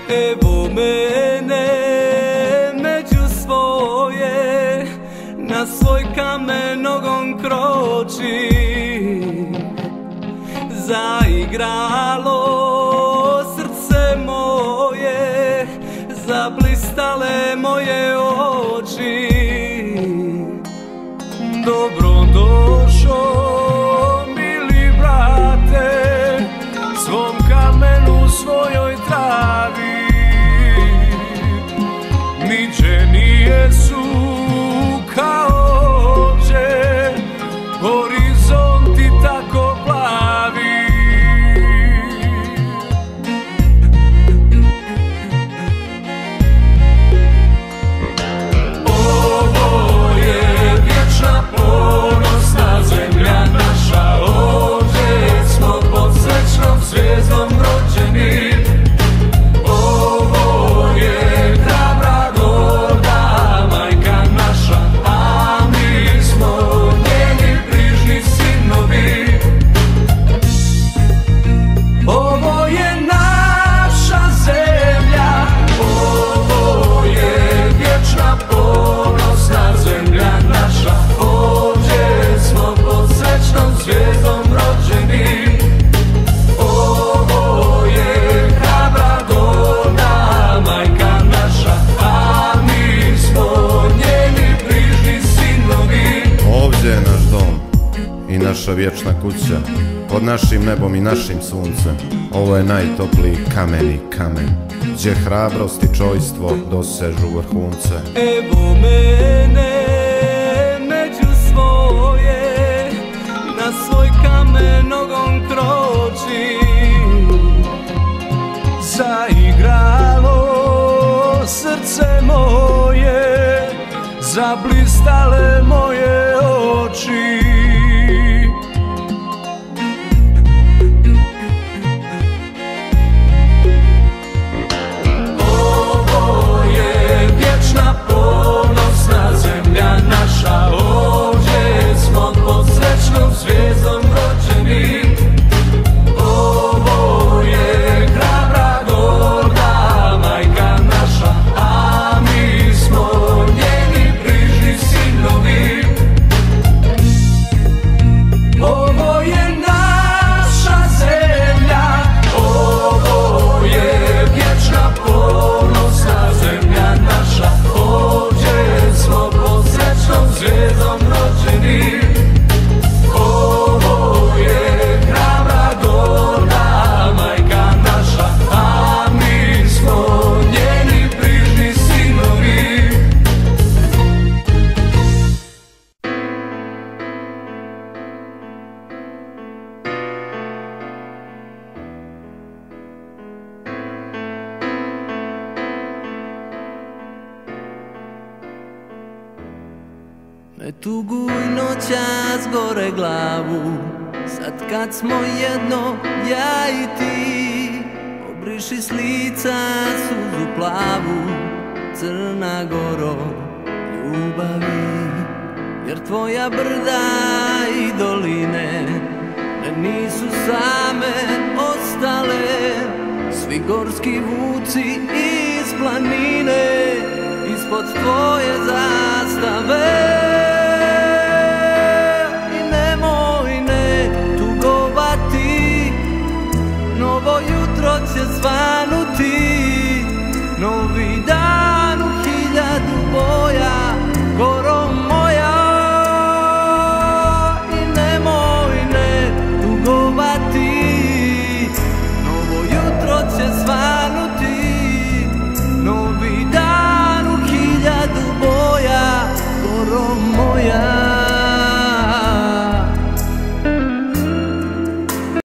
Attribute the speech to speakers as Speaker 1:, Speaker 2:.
Speaker 1: Evo mene među svoje, na svoj kamen nogom kroči. Zaigralo srce moje, zablistale moje oči. Dobro došo, mili brate, svom kamenu, svojoj travi. Niđenije su kao ovdje, horizonti tako plavi. Ovo je vječna ponosna zemlja naša, ovdje smo pod srećnom zvijezdom rođeni. Ovo je hrabra gorda majka naša, a mi smo njeni brižni sinovi. Ovo je naša zemlja, ovo je vječna ponosna zemlja naša, ovdje smo pod srećnom zvijezdom rođeni. Ovo je hrabra gorda majka naša, a mi smo njeni brižni sinovi.
Speaker 2: Ovdje je naš dom i naša vječna kuća, pod našim nebom i našim suncem. Ovo je najtopliji kameni kamen, gdje hrabrost i čojstvo dosežu vrhunce.
Speaker 1: Evo mene među svoje, na svoj kamen nogom kroči. Zaigralo srce moje, zablistale moje oči. Ovo je vječna ponosna zemlja naša, ovdje smo pod srećnom zvijezdom rođeni. Ovo je hrabra gorda majka naša, a mi smo njeni brižni sinovi. Ovo je naša zemlja, ovo je vječna ponosna zemlja naša, ovdje smo pod srećnom zvijezdom rođeni. Ovo je hrabra gorda majka naša, a mi smo njeni brižni sinovi. Ne tuguj noćas gore glavu, sad kad smo jedno, ja i ti. Obriši s lica suzu plavu, Crna Goro ljubavi. Jer tvoja brda i doline nisu same ostale, svi gorski vuci iz planine, ispod tvoje zastave. I nemoj ne tugovati, novo jutro će svanuti.